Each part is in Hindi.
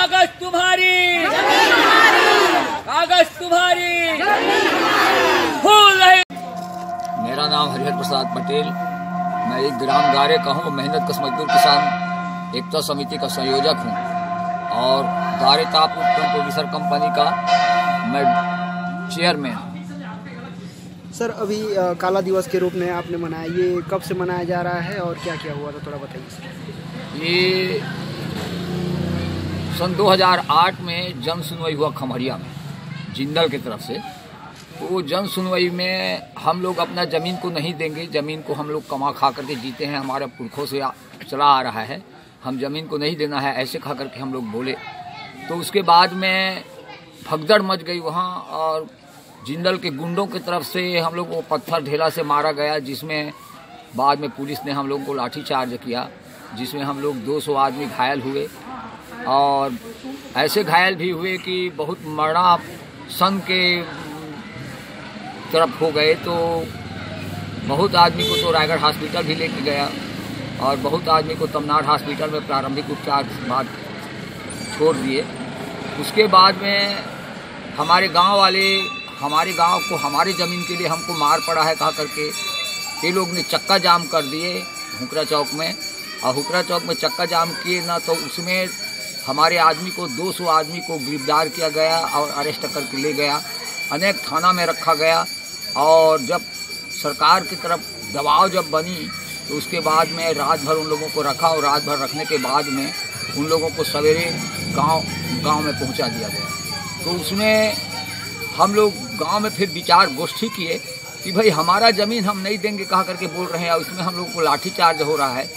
कागज तुम्हारी, कागज तुम्हारी, फूल नहीं। मेरा नाम हरिहर प्रसाद पटेल, मैं एक ग्राम गारे का हूँ। मेहनत कश मजदूर किसान एकता समिति का संयोजक हूँ और गारे ताप उत्तम प्रोड्यूसर कंपनी का मैं चेयरमैन हूँ। सर, अभी काला दिवस के रूप में आपने मनाया, ये कब से मनाया जा रहा है और क्या क्या हुआ था, थोड़ा बताइए सर। ये सन 2008 में जन सुनवाई हुआ खमरिया में जिंदल की तरफ से। तो जन सुनवाई में हम लोग अपना ज़मीन को नहीं देंगे, ज़मीन को हम लोग कमा खा करके जीते हैं, हमारे पुरखों से चला आ रहा है, हम ज़मीन को नहीं देना है, ऐसे खा करके हम लोग बोले। तो उसके बाद में भगदड़ मच गई वहाँ और जिंदल के गुंडों की तरफ से हम लोग को पत्थर ढेला से मारा गया, जिसमें बाद में पुलिस ने हम लोग को लाठीचार्ज किया, जिसमें हम लोग 200 आदमी घायल हुए और ऐसे घायल भी हुए कि बहुत मरणासन के तरफ हो गए। तो बहुत आदमी को तो रायगढ़ हॉस्पिटल भी लेके गया और बहुत आदमी को तमनाड हॉस्पिटल में प्रारंभिक उपचार के बाद छोड़ दिए। उसके बाद में हमारे गांव वाले हमारे गांव को हमारे ज़मीन के लिए हमको मार पड़ा है कहा करके ये लोग ने चक्का जाम कर दिए हुकरा चौक में। और हुकरा चौक में चक्का जाम किए ना, तो उसमें हमारे आदमी को 200 आदमी को गिरफ्तार किया गया और अरेस्ट करके ले गया, अनेक थाना में रखा गया। और जब सरकार की तरफ दबाव जब बनी तो उसके बाद में रात भर उन लोगों को रखा और रात भर रखने के बाद में उन लोगों को सवेरे गांव में पहुंचा दिया गया। तो उसमें हम लोग गांव में फिर विचार गोष्ठी किए कि भाई हमारा ज़मीन हम नहीं देंगे कहा करके बोल रहे हैं और इसमें हम लोग को लाठीचार्ज हो रहा है,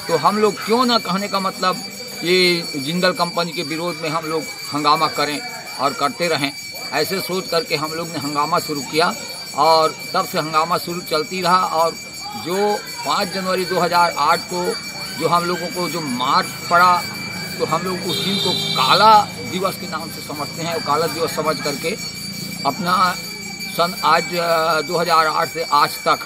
तो हम लोग क्यों ना, कहने का मतलब ये जिंदल कंपनी के विरोध में हम लोग हंगामा करें और करते रहें। ऐसे सोच करके हम लोग ने हंगामा शुरू किया और तब से हंगामा शुरू चलती रहा। और जो 5 जनवरी 2008 को जो हम लोगों को जो मार पड़ा, तो हम लोग उस दिन को काला दिवस के नाम से समझते हैं और काला दिवस समझ करके अपना सन आज 2008 से आज तक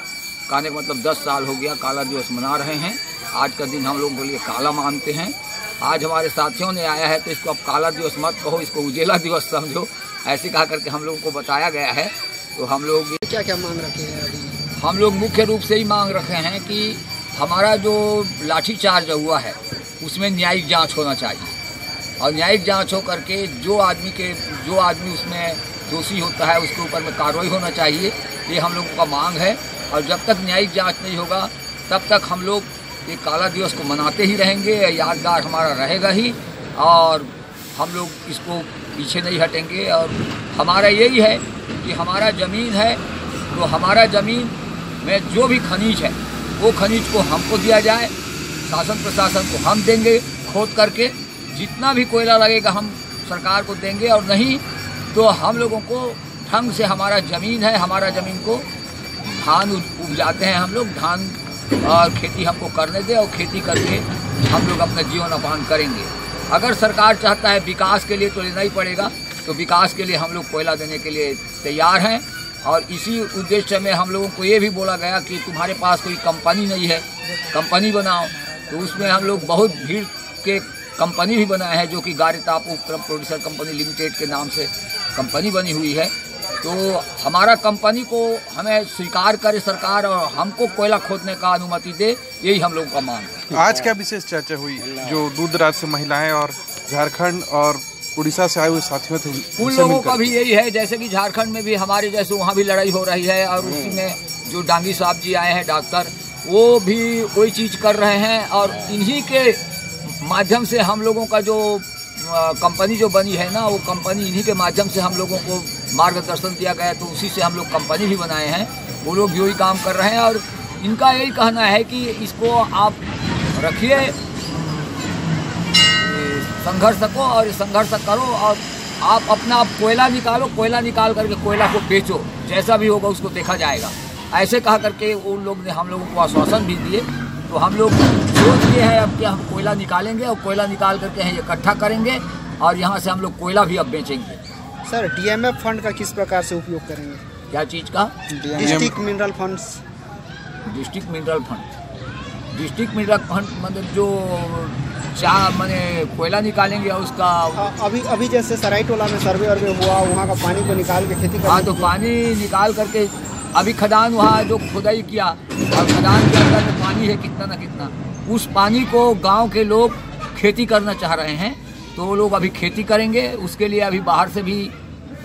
कहने का मतलब 10 साल हो गया काला दिवस मना रहे हैं। आज का दिन हम लोग के लिए काला मानते हैं। आज हमारे साथियों ने आया है तो इसको अब काला दिवस मत कहो, इसको उजेला दिवस समझो, ऐसे कहा करके हम लोगों को बताया गया है। तो हम लोग क्या क्या मांग रखे हैं अभी? हम लोग मुख्य रूप से ही मांग रखे हैं कि हमारा जो लाठीचार्ज हुआ है उसमें न्यायिक जांच होना चाहिए और न्यायिक जांच हो करके जो आदमी उसमें दोषी होता है उसके ऊपर में कार्रवाई होना चाहिए, ये हम लोगों का मांग है। और जब तक न्यायिक जांच नहीं होगा तब तक हम लोग ये काला दिवस को मनाते ही रहेंगे, यादगार हमारा रहेगा ही और हम लोग इसको पीछे नहीं हटेंगे। और हमारा यही है कि हमारा ज़मीन है तो हमारा ज़मीन में जो भी खनिज है वो खनिज को हमको दिया जाए, शासन प्रशासन को हम देंगे खोद करके, जितना भी कोयला लगेगा हम सरकार को देंगे। और नहीं तो हम लोगों को ढंग से हमारा ज़मीन है, हमारा ज़मीन को धान उपजाते हैं हम लोग, धान और खेती हमको करने दे और खेती करके हम लोग अपना जीवन यापन करेंगे। अगर सरकार चाहता है विकास के लिए तो लेना ही पड़ेगा, तो विकास के लिए हम लोग कोयला देने के लिए तैयार हैं। और इसी उद्देश्य में हम लोगों को ये भी बोला गया कि तुम्हारे पास कोई कंपनी नहीं है, कंपनी बनाओ। तो उसमें हम लोग बहुत भीड़ के कंपनी भी बनाए हैं, जो कि गारे ताप उत्तम प्रोड्यूसर कंपनी लिमिटेड के नाम से कंपनी बनी हुई है। तो हमारा कंपनी को हमें स्वीकार करे सरकार और हमको कोयला खोदने का अनुमति दे, यही हम लोगों का मांग है। आज क्या विशेष चर्चा हुई जो दूर दराज से महिलाएं और झारखंड और उड़ीसा से आए हुए साथियों थे उन लोगों का भी यही है, जैसे कि झारखंड में भी हमारे जैसे वहाँ भी लड़ाई हो रही है और उसी में जो डांगी साहब जी आए हैं डॉक्टर, वो भी वही चीज़ कर रहे हैं। और इन्हीं के माध्यम से हम लोगों का जो कंपनी जो बनी है ना, वो कंपनी इन्हीं के माध्यम से हम लोगों को मार्गदर्शन दिया गया, तो उसी से हम लोग कंपनी भी बनाए हैं। वो लोग यही काम कर रहे हैं और इनका यही कहना है कि इसको आप रखिए, संघर्ष को और संघर्ष करो और आप अपना कोयला निकालो, कोयला निकाल करके कोयला को बेचो, जैसा भी होगा उसको देखा जाएगा, ऐसे कहा करके उन लोग ने हम लोगों को आश्वासन भी दिए। तो हम लोग सोच लिए हैं अब कि हम कोयला निकालेंगे और कोयला निकाल करके हैं इकट्ठा करेंगे और यहाँ से हम लोग कोयला भी अब बेचेंगे। सर, डीएमएफ फंड का किस प्रकार से उपयोग करेंगे? क्या चीज़ का? District mineral funds. District mineral fund मतलब जो मैंने कोयला निकालेंगे और उसका अभी जैसे सराय टोला में सर्वे वर्वे हुआ, वहाँ का पानी को निकाल के खेती हाँ, तो पानी निकाल करके अभी खदान वहाँ जो खुदाई किया और खदान के अंदर में पानी है कितना न कितना, उस पानी को गांव के लोग खेती करना चाह रहे हैं, तो वो लोग अभी खेती करेंगे। उसके लिए अभी बाहर से भी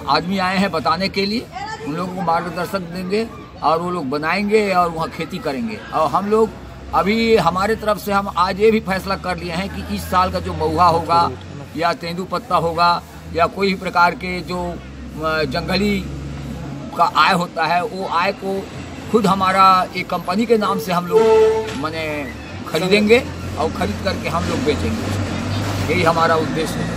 आदमी आए हैं बताने के लिए, उन लोगों को मार्गदर्शन देंगे और वो लोग बनाएंगे और वहाँ खेती करेंगे। और हम लोग अभी हमारे तरफ से हम आज ये भी फैसला कर लिए हैं कि इस साल का जो महुआ होगा या तेंदूपत्ता होगा या कोई भी प्रकार के जो जंगली का आय होता है, वो आय को खुद हमारा एक कंपनी के नाम से हम लोग माने खरीदेंगे और खरीद करके हम लोग बेचेंगे। यही हमारा उद्देश्य है।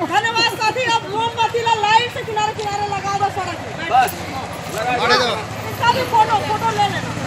धन्यवाद साथी। अब मोमबत्ती लाइन से किनारे किनारे लगा दो सड़क पे, बस इसका भी फोटो ले लेना।